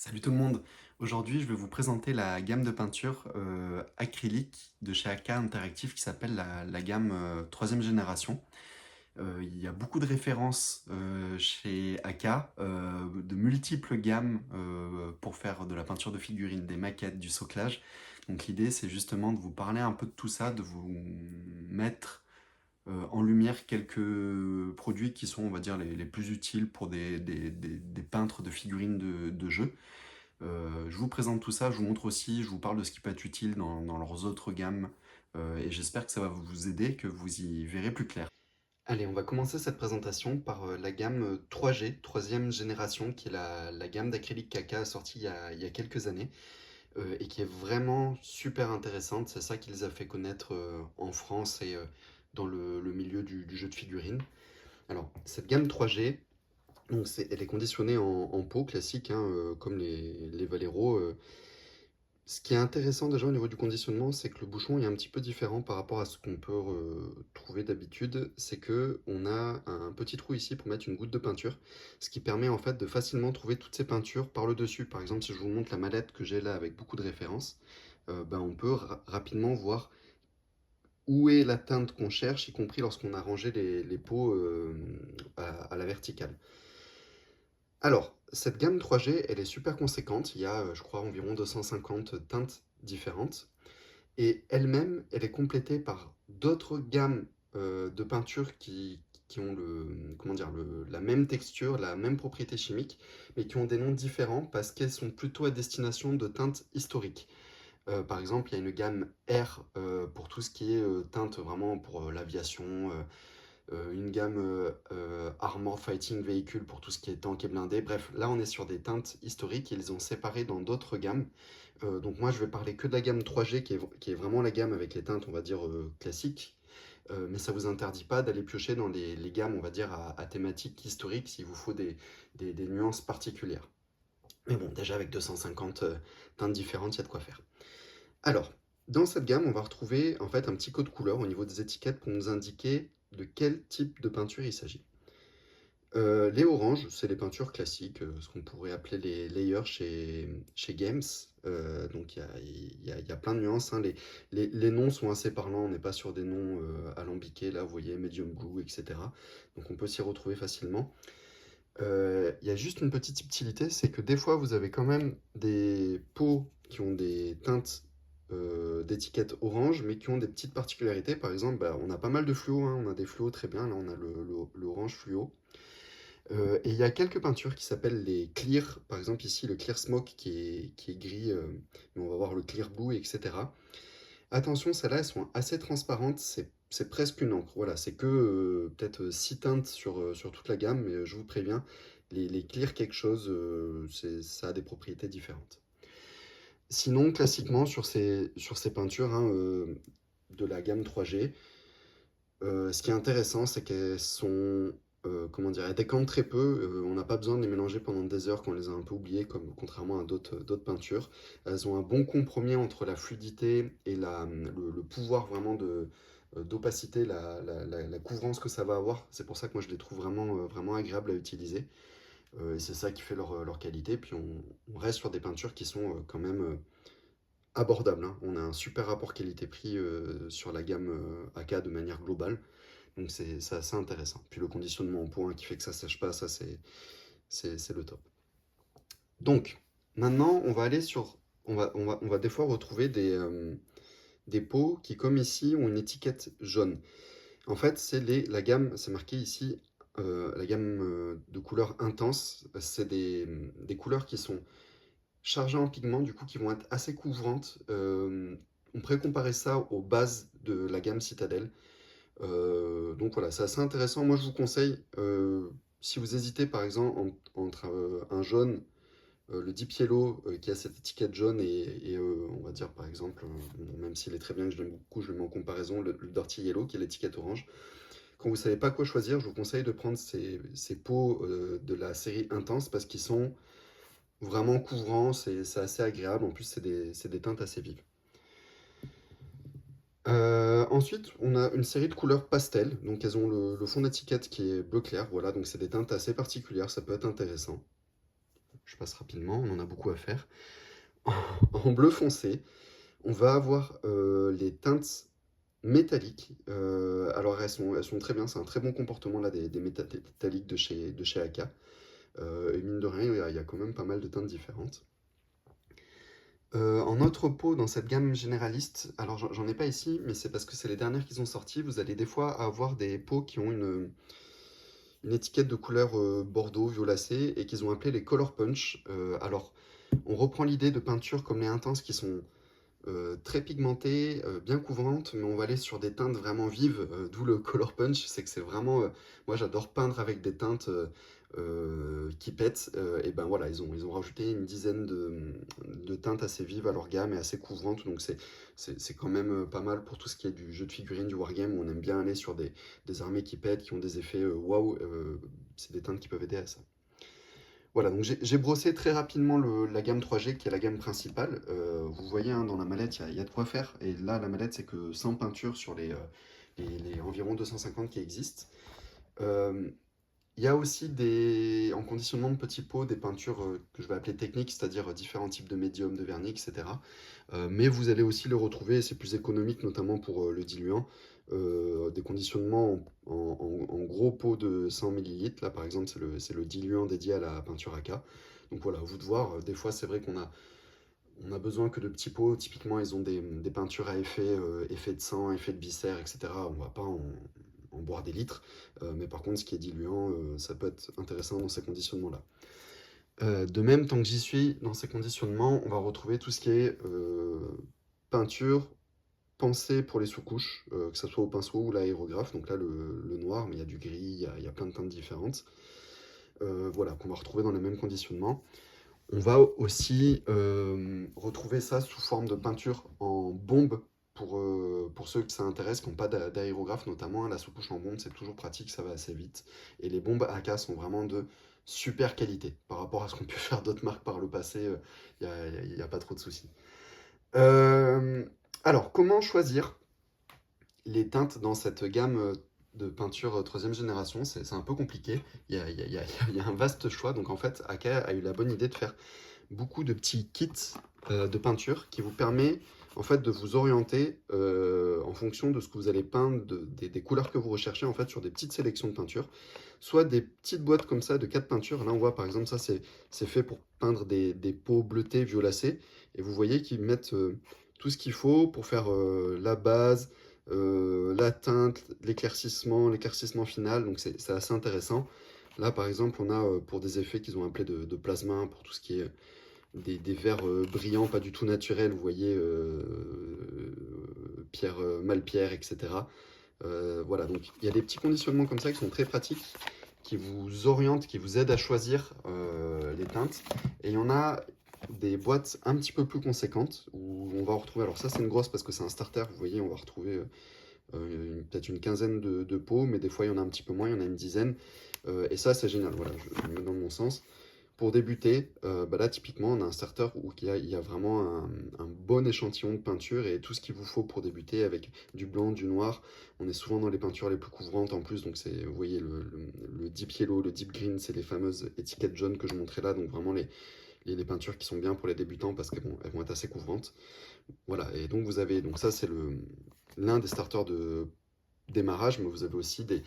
Salut tout le monde! Aujourd'hui, je vais vous présenter la gamme de peinture acrylique de chez AK Interactive qui s'appelle la gamme 3e génération. Il y a beaucoup de références chez AK, de multiples gammes pour faire de la peinture de figurines, des maquettes, du soclage. Donc l'idée, c'est justement de vous parler un peu de tout ça, de vous mettre en lumière quelques produits qui sont, on va dire, les plus utiles pour des peintres de figurines de jeux. Je vous présente tout ça, je vous montre aussi, je vous parle de ce qui peut être utile dans leurs autres gammes, et j'espère que ça va vous aider, que vous y verrez plus clair. Allez, on va commencer cette présentation par la gamme 3G, troisième génération, qui est la gamme d'acrylique Kaka sortie il y a quelques années, et qui est vraiment super intéressante. C'est ça qui les a fait connaître en France et dans le milieu du jeu de figurines. Alors, cette gamme 3G, donc elle est conditionnée en pot classique, hein, comme les Valero. Ce qui est intéressant déjà au niveau du conditionnement, c'est que le bouchon est un petit peu différent par rapport à ce qu'on peut trouver d'habitude. C'est que on a un petit trou ici pour mettre une goutte de peinture, ce qui permet en fait de facilement trouver toutes ces peintures par le dessus. Par exemple, si je vous montre la mallette que j'ai là avec beaucoup de références, on peut rapidement voir où est la teinte qu'on cherche, y compris lorsqu'on a rangé les pots à la verticale. Alors, cette gamme 3G, elle est super conséquente. Il y a, je crois, environ 250 teintes différentes. Et elle-même, elle est complétée par d'autres gammes de peintures qui ont comment dire, la même texture, la même propriété chimique, mais qui ont des noms différents parce qu'elles sont plutôt à destination de teintes historiques. Par exemple, il y a une gamme R pour tout ce qui est teinte vraiment pour l'aviation, une gamme Armored Fighting Vehicle pour tout ce qui est tank et blindé. Bref, là on est sur des teintes historiques, ils ont séparé dans d'autres gammes. Donc moi je vais parler que de la gamme 3G qui est vraiment la gamme avec les teintes on va dire classiques. Mais ça vous interdit pas d'aller piocher dans les gammes on va dire à thématique historique s'il vous faut des nuances particulières. Mais bon, déjà avec 250 teintes différentes, il y a de quoi faire. Alors, dans cette gamme, on va retrouver en fait un petit code couleur au niveau des étiquettes pour nous indiquer de quel type de peinture il s'agit. Les oranges, c'est les peintures classiques, ce qu'on pourrait appeler les layers chez Games. Donc il y a plein de nuances, hein. Les noms sont assez parlants, on n'est pas sur des noms alambiqués, là vous voyez, medium blue, etc. Donc on peut s'y retrouver facilement. Il y a juste une petite subtilité, c'est que des fois vous avez quand même des pots qui ont des teintes d'étiquette orange, mais qui ont des petites particularités. Par exemple, on a pas mal de fluo, hein, on a des fluos très bien, là on a l'orange fluo. Et il y a quelques peintures qui s'appellent les clear, par exemple ici le clear smoke qui est gris, mais on va voir le clear blue, etc. Attention, celles-là, elles sont assez transparentes, c'est presque une encre. Voilà, c'est que peut-être 6 teintes sur toute la gamme, mais je vous préviens, les clear quelque chose, ça a des propriétés différentes. Sinon, classiquement, sur ces peintures hein, de la gamme 3G, ce qui est intéressant, c'est qu'elles sont, comment dire, elles décantent très peu. On n'a pas besoin de les mélanger pendant des heures quand on les a un peu oubliées, comme contrairement à d'autres peintures. Elles ont un bon compromis entre la fluidité et le pouvoir vraiment d'opacité, la couvrance que ça va avoir. C'est pour ça que moi je les trouve vraiment agréables à utiliser. Et c'est ça qui fait leur qualité. Puis on reste sur des peintures qui sont quand même abordables, hein. On a un super rapport qualité-prix sur la gamme AK de manière globale. Donc c'est assez intéressant. Puis le conditionnement en point qui fait que ça sèche pas, ça c'est le top. Donc maintenant on va aller sur, on va des fois retrouver des pots qui comme ici ont une étiquette jaune. En fait la gamme, c'est marqué ici la gamme de couleurs intenses, c'est des couleurs qui sont chargées en pigments, du coup qui vont être assez couvrantes. On pourrait comparer ça aux bases de la gamme Citadel. Donc voilà, c'est assez intéressant. Moi, je vous conseille, si vous hésitez par exemple entre un jaune, le Deep Yellow qui a cette étiquette jaune et on va dire par exemple, bon, même s'il est très bien, que je l'aime beaucoup, je le mets en comparaison, le Dirty Yellow qui est l'étiquette orange. Quand vous ne savez pas quoi choisir, je vous conseille de prendre ces pots de la série Intense parce qu'ils sont vraiment couvrants, c'est assez agréable. En plus, c'est des teintes assez vives. Ensuite, on a une série de couleurs pastel, donc elles ont le fond d'étiquette qui est bleu clair, voilà, donc c'est des teintes assez particulières, ça peut être intéressant. je passe rapidement, on en a beaucoup à faire. En bleu foncé, on va avoir les teintes métalliques. Alors elles sont très bien, c'est un très bon comportement là des métalliques de chez Aka. Et mine de rien, il y a quand même pas mal de teintes différentes. En autre pot dans cette gamme généraliste, alors j'en ai pas ici, mais c'est parce que c'est les dernières qu'ils ont sorties. Vous allez des fois avoir des pots qui ont une étiquette de couleur bordeaux violacé et qu'ils ont appelé les Color Punch. Alors, on reprend l'idée de peinture comme les intenses qui sont très pigmentées, bien couvrantes, mais on va aller sur des teintes vraiment vives, d'où le color punch, c'est que c'est vraiment... moi j'adore peindre avec des teintes qui pètent, et ben voilà, ils ont rajouté une dizaine de teintes assez vives à leur gamme et assez couvrantes, donc c'est quand même pas mal pour tout ce qui est du jeu de figurines, du wargame, où on aime bien aller sur des armées qui pètent, qui ont des effets waouh, c'est des teintes qui peuvent aider à ça. Voilà, donc j'ai brossé très rapidement la gamme 3G qui est la gamme principale. Vous voyez, hein, dans la mallette, il y a de quoi faire. Et là, la mallette, c'est que 100 peintures sur les environ 250 qui existent. Euh, il y a aussi en conditionnement de petits pots, des peintures que je vais appeler techniques, c'est-à-dire différents types de médiums, de vernis, etc. Mais vous allez aussi le retrouver, c'est plus économique, notamment pour le diluant, des conditionnements en gros pots de 100 millilitres. Là, par exemple, c'est le diluant dédié à la peinture AK. Donc voilà, à vous de voir. Des fois, c'est vrai on a besoin que de petits pots. Typiquement, ils ont des peintures à effet, effet de sang, effet de viscère, etc. On va pas en boire des litres. Mais par contre, ce qui est diluant, ça peut être intéressant dans ces conditionnements-là. De même, tant que j'y suis, dans ces conditionnements, on va retrouver tout ce qui est peinture pensée pour les sous-couches, que ce soit au pinceau ou l'aérographe. Donc là, le noir, mais il y a du gris, il y a plein de teintes différentes. Voilà, qu'on va retrouver dans les mêmes conditionnements. On va aussi retrouver ça sous forme de peinture en bombe pour ceux que ça intéresse, qui n'ont pas d'aérographe notamment. Hein. La sous-couche en bombe, c'est toujours pratique, ça va assez vite. Et les bombes AK sont vraiment de super qualité par rapport à ce qu'ont pu faire d'autres marques par le passé. Il n'y a pas trop de soucis. Euh, alors, comment choisir les teintes dans cette gamme de peinture troisième génération? C'est un peu compliqué. Il y a un vaste choix. Donc en fait, Aka a eu la bonne idée de faire beaucoup de petits kits de peinture qui vous permet en fait de vous orienter en fonction de ce que vous allez peindre, des couleurs que vous recherchez en fait sur des petites sélections de peinture, soit des petites boîtes comme ça de 4 peintures. Là on voit par exemple ça c'est fait pour peindre des peaux bleutées, violacées, et vous voyez qu'ils mettent tout ce qu'il faut pour faire la base, la teinte, l'éclaircissement final, donc c'est assez intéressant. Là par exemple on a pour des effets qu'ils ont appelés de plasma, pour tout ce qui est des verres brillants, pas du tout naturels, vous voyez, pierre, Malpierre, etc. Voilà, donc il y a des petits conditionnements comme ça qui sont très pratiques, qui vous orientent, qui vous aident à choisir les teintes. Et il y en a des boîtes un petit peu plus conséquentes où on va retrouver, alors ça c'est une grosse parce que c'est un starter, vous voyez, on va retrouver peut-être une quinzaine de pots, mais des fois il y en a un petit peu moins, il y en a une dizaine. Et ça c'est génial, voilà, je le mets dans mon sens. Pour débuter, bah là typiquement on a un starter où il y a vraiment un bon échantillon de peinture et tout ce qu'il vous faut pour débuter avec du blanc, du noir. On est souvent dans les peintures les plus couvrantes en plus, donc c'est, vous voyez le deep yellow, le deep green, c'est les fameuses étiquettes jaunes que je montrais là, donc vraiment les peintures qui sont bien pour les débutants parce qu'elles vont être assez couvrantes. Voilà, et donc vous avez, donc ça c'est l'un des starters de démarrage, mais vous avez aussi des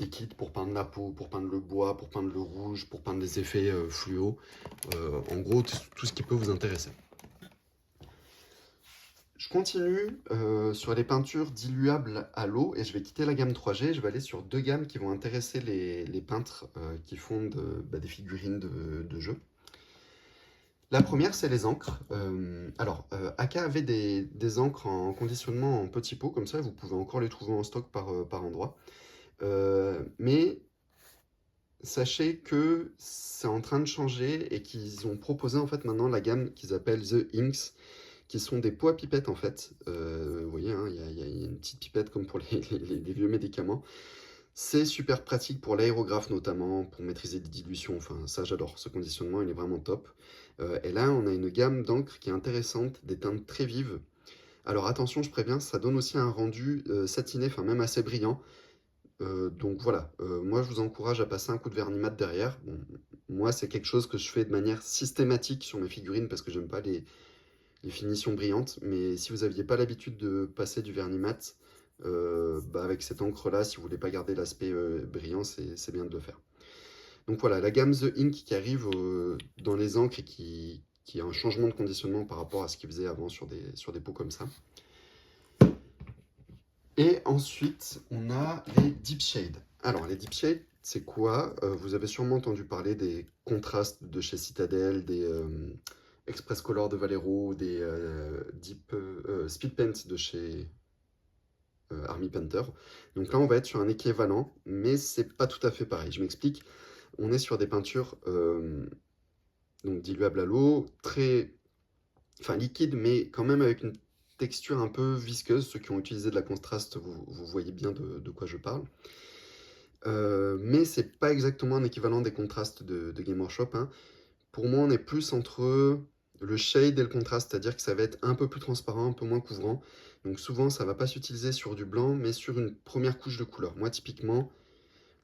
kits pour peindre la peau, pour peindre le bois, pour peindre le rouge, pour peindre des effets fluo. En gros, tout ce qui peut vous intéresser. Je continue sur les peintures diluables à l'eau et je vais quitter la gamme 3G. Je vais aller sur deux gammes qui vont intéresser les peintres qui font des figurines de jeux. La première, c'est les encres. Aka avait des encres en conditionnement en petits pots, comme ça, vous pouvez encore les trouver en stock par endroit. Mais sachez que c'est en train de changer et qu'ils ont proposé en fait maintenant la gamme qu'ils appellent The Inks, qui sont des pots à pipettes en fait. Vous voyez, hein, il y a une petite pipette comme pour les vieux médicaments. C'est super pratique pour l'aérographe notamment, pour maîtriser des dilutions. Enfin, ça j'adore, ce conditionnement il est vraiment top. Et là, on a une gamme d'encre qui est intéressante, des teintes très vives. Alors attention, je préviens, ça donne aussi un rendu satiné, enfin même assez brillant. Donc voilà, moi je vous encourage à passer un coup de vernis mat derrière. Bon, moi c'est quelque chose que je fais de manière systématique sur mes figurines parce que j'aime pas les finitions brillantes, mais si vous n'aviez pas l'habitude de passer du vernis mat, bah avec cette encre-là, si vous voulez pas garder l'aspect brillant, c'est bien de le faire. Donc voilà, la gamme The Ink qui arrive dans les encres et qui a un changement de conditionnement par rapport à ce qu'il faisait avant sur des pots comme ça. Et ensuite, on a les Deep Shade. Alors, les Deep Shade, c'est quoi? Vous avez sûrement entendu parler des contrastes de chez Citadel, des Express Color de Vallejo, des Speed Paint de chez Army Painter. Donc là, on va être sur un équivalent, mais c'est pas tout à fait pareil. Je m'explique. On est sur des peintures donc diluables à l'eau, enfin liquides, mais quand même avec une texture un peu visqueuse. Ceux qui ont utilisé de la contraste, vous voyez bien de quoi je parle. Mais c'est pas exactement un équivalent des contrastes de Game Workshop, hein. Pour moi, on est plus entre le shade et le contraste, c'est-à-dire que ça va être un peu plus transparent, un peu moins couvrant. Donc souvent, ça va pas s'utiliser sur du blanc, mais sur une première couche de couleur. Moi, typiquement,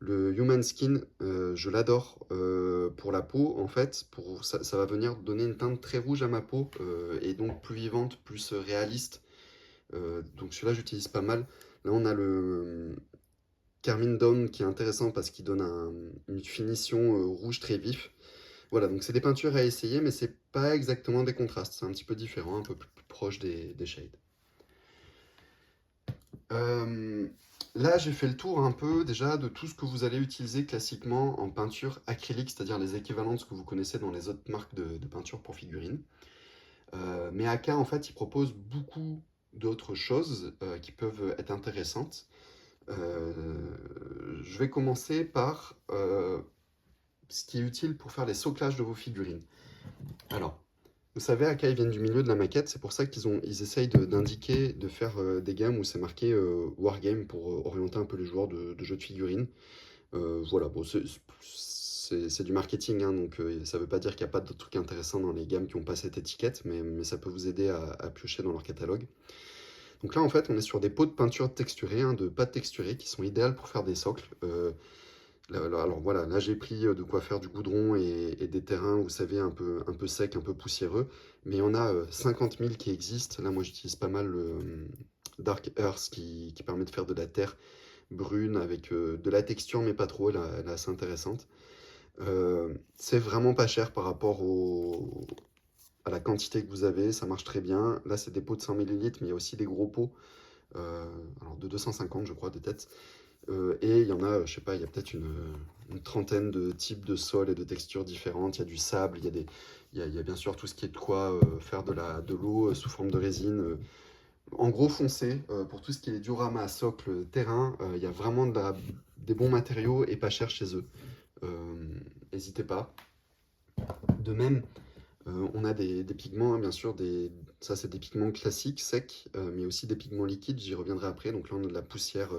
le Human Skin, je l'adore pour la peau. En fait, ça va venir donner une teinte très rouge à ma peau, et donc plus vivante, plus réaliste. Donc celui-là, j'utilise pas mal. Là, on a le Carmine Dawn qui est intéressant parce qu'il donne une finition rouge très vif. Voilà, donc c'est des peintures à essayer, mais c'est pas exactement des contrastes. C'est un petit peu différent, un peu plus proche des shades. Euh, Là, j'ai fait le tour un peu déjà de tout ce que vous allez utiliser classiquement en peinture acrylique, c'est-à-dire les équivalents de ce que vous connaissez dans les autres marques de peinture pour figurines. Mais Aka, en fait, il propose beaucoup d'autres choses qui peuvent être intéressantes. Euh, je vais commencer par ce qui est utile pour faire les soclages de vos figurines. Alors, vous savez, Aka, ils viennent du milieu de la maquette, c'est pour ça ils essayent d'indiquer, de faire des gammes où c'est marqué Wargame pour orienter un peu les joueurs de jeux de figurines. Voilà, bon, c'est du marketing, hein, donc ça veut pas dire qu'il n'y a pas de trucs intéressants dans les gammes qui n'ont pas cette étiquette, mais ça peut vous aider à piocher dans leur catalogue. Donc là, en fait, on est sur des pots de peinture texturée, hein, de pâte texturée, qui sont idéales pour faire des socles. Alors voilà, là j'ai pris de quoi faire du goudron et des terrains, vous savez, un peu secs, un peu poussiéreux. Mais il y en a 50 000 qui existent. Là, moi j'utilise pas mal le Dark Earth qui permet de faire de la terre brune avec de la texture, mais pas trop, elle est assez intéressante. C'est vraiment pas cher par rapport à la quantité que vous avez, ça marche très bien. Là, c'est des pots de 100 millilitres, mais il y a aussi des gros pots, euh, alors de 250, je crois, des têtes. Et il y en a, je sais pas, il y a peut-être une trentaine de types de sols et de textures différentes. Il y a du sable, il y a bien sûr tout ce qui est de quoi faire de l'eau sous forme de résine. En gros, foncé, pour tout ce qui est diorama, socle, terrain, il y a vraiment des bons matériaux et pas cher chez eux. N'hésitez pas. De même, on a des pigments, hein, bien sûr, ça c'est des pigments classiques, secs, mais aussi des pigments liquides, j'y reviendrai après. Donc là, on a de la poussière.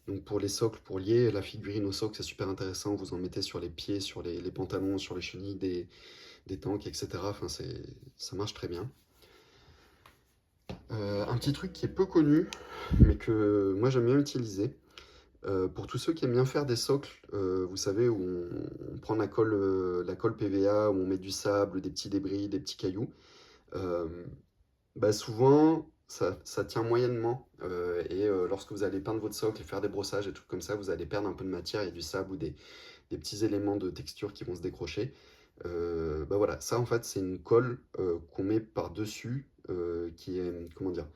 Donc pour les socles, pour lier la figurine au socle, c'est super intéressant. Vous en mettez sur les pieds, sur les pantalons, sur les chenilles des tanks, etc. Enfin, ça marche très bien. Un petit truc qui est peu connu, mais que moi j'aime bien utiliser, pour tous ceux qui aiment bien faire des socles, vous savez, où on prend la colle PVA, où on met du sable, des petits débris, des petits cailloux. Euh, Bah souvent, ça tient moyennement. Et lorsque vous allez peindre votre socle et faire des brossages et trucs comme ça, vous allez perdre un peu de matière. Il y a du sable ou des petits éléments de texture qui vont se décrocher. Bah voilà, ça en fait, c'est une colle qu'on met par-dessus, qui est, comment dire,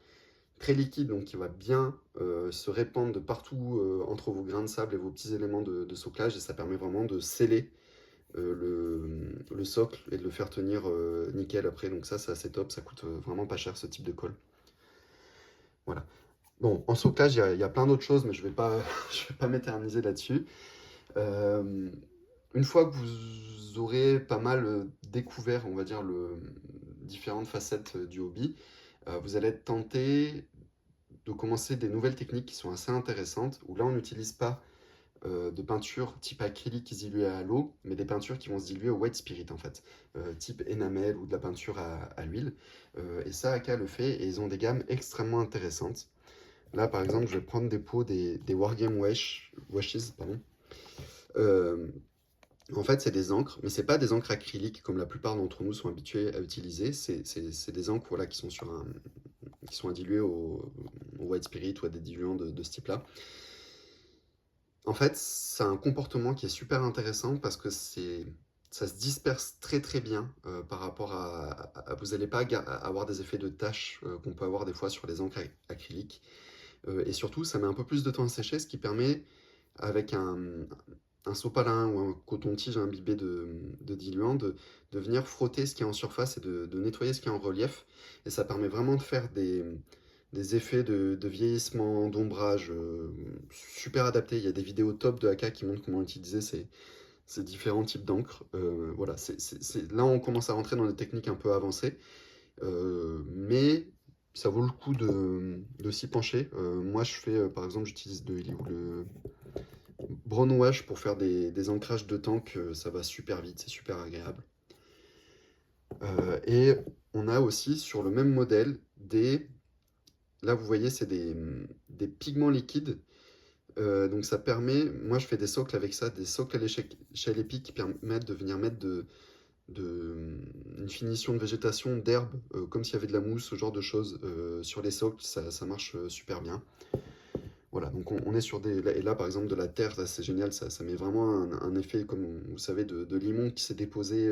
très liquide, donc qui va bien se répandre de partout entre vos grains de sable et vos petits éléments de soclage. Et ça permet vraiment de sceller le socle et de le faire tenir nickel après. Donc ça, c'est assez top. Ça coûte vraiment pas cher ce type de colle. Voilà. Bon, en soclage, il y a plein d'autres choses, mais je vais pas, je vais pas m'éterniser là-dessus. Euh, une fois que vous aurez pas mal découvert, on va dire, différentes facettes du hobby, vous allez être tenté de commencer des nouvelles techniques qui sont assez intéressantes, où là, on n'utilise pas de peinture type acrylique diluée à l'eau, mais des peintures qui vont se diluer au white spirit en fait, type énamel ou de la peinture à l'huile. Et ça, Aka le fait, et ils ont des gammes extrêmement intéressantes. Là, par exemple, je vais prendre des pots des Wargame Washes, pardon. Euh, En fait, c'est des encres, mais c'est pas des encres acryliques comme la plupart d'entre nous sont habitués à utiliser. C'est des encres voilà, qui sont diluées au white spirit ou à des diluants de ce type-là. En fait, c'est un comportement qui est super intéressant parce que ça se disperse très très bien par rapport vous n'allez pas avoir des effets de taches qu'on peut avoir des fois sur les encres acryliques. Et surtout, ça met un peu plus de temps à sécher, ce qui permet, avec un sopalin ou un coton-tige imbibé de diluant, de venir frotter ce qui est en surface et de nettoyer ce qui est en relief. Et ça permet vraiment de faire des effets de vieillissement, d'ombrage super adaptés. Il y a des vidéos top de AK qui montrent comment utiliser ces différents types d'encre. Voilà, là on commence à rentrer dans des techniques un peu avancées, mais ça vaut le coup de s'y pencher. Moi je fais, par exemple, j'utilise le Brown Wash pour faire des ancrages de tank, ça va super vite, c'est super agréable. Et on a aussi sur le même modèle là vous voyez c'est des pigments liquides. Donc ça permet, moi je fais des socles avec ça, des socles à l'échelle épique qui permettent de venir mettre une finition de végétation, d'herbe, comme s'il y avait de la mousse, ce genre de choses sur les socles, ça marche super bien. Voilà, donc on est sur et là par exemple de la terre, c'est génial, ça met vraiment un effet, comme vous savez, de limon qui s'est déposé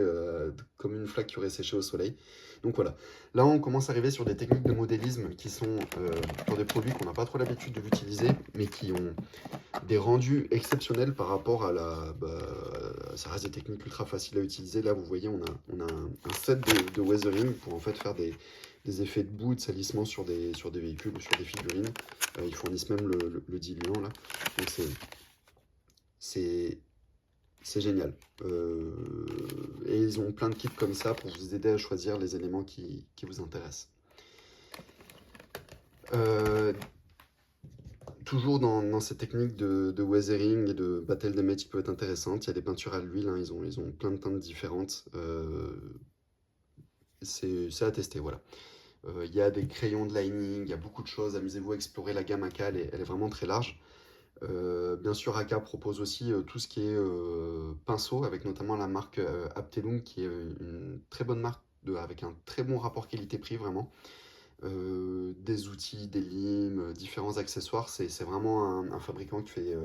comme une flaque qui aurait séché au soleil. Donc voilà, là on commence à arriver sur des techniques de modélisme qui sont pour des produits qu'on n'a pas trop l'habitude de l'utiliser, mais qui ont des rendus exceptionnels par rapport à ça reste des techniques ultra faciles à utiliser. Là vous voyez, on a un set de weathering pour en fait faire des effets de boue et de salissement sur des véhicules ou sur des figurines. Ils fournissent même le diluant là. Donc c'est c'est génial. Et ils ont plein de kits comme ça pour vous aider à choisir les éléments qui vous intéressent. Euh, Toujours dans ces techniques de weathering et de battle damage qui peuvent être intéressantes, il y a des peintures à l'huile, hein, ils ont plein de teintes différentes. C'est à tester, voilà. Il y a des crayons de lining, il y a beaucoup de choses. Amusez-vous à explorer la gamme AK, elle est vraiment très large. Bien sûr, AK propose aussi tout ce qui est pinceau, avec notamment la marque Aptelum, qui est une très bonne marque avec un très bon rapport qualité-prix, vraiment. Des outils, des limes, différents accessoires, c'est vraiment un fabricant qui fait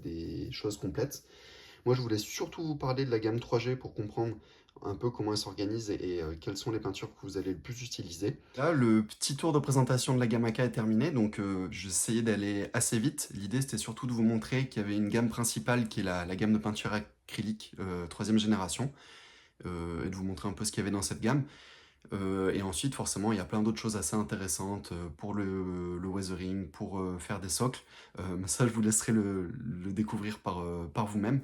des choses complètes. Moi, je voulais surtout vous parler de la gamme 3G pour comprendre un peu comment elle s'organise et quelles sont les peintures que vous allez le plus utiliser. Là, le petit tour de présentation de la gamme AK est terminé, donc j'essayais d'aller assez vite. L'idée, c'était surtout de vous montrer qu'il y avait une gamme principale qui est la gamme de peinture acrylique troisième génération, et de vous montrer un peu ce qu'il y avait dans cette gamme. Et ensuite, forcément, il y a plein d'autres choses assez intéressantes pour le weathering, pour faire des socles. Mais ça, je vous laisserai le découvrir par vous-même.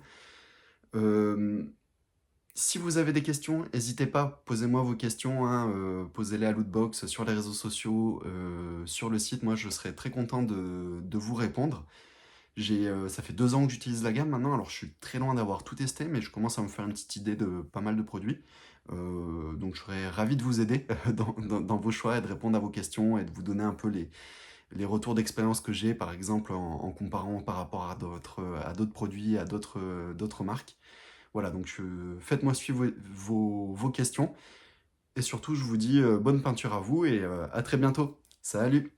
Euh, Si vous avez des questions, n'hésitez pas, posez-moi vos questions, hein, posez-les à Lootbox sur les réseaux sociaux, sur le site. Moi, je serai très content de vous répondre. Ça fait 2 ans que j'utilise la gamme maintenant, alors je suis très loin d'avoir tout testé, mais je commence à me faire une petite idée de pas mal de produits. Donc je serais ravi de vous aider dans vos choix et de répondre à vos questions et de vous donner un peu les retours d'expérience que j'ai, par exemple en comparant par rapport à d'autres produits, à d'autres marques. Voilà, donc faites-moi suivre vos questions. Et surtout, je vous dis bonne peinture à vous et à très bientôt. Salut!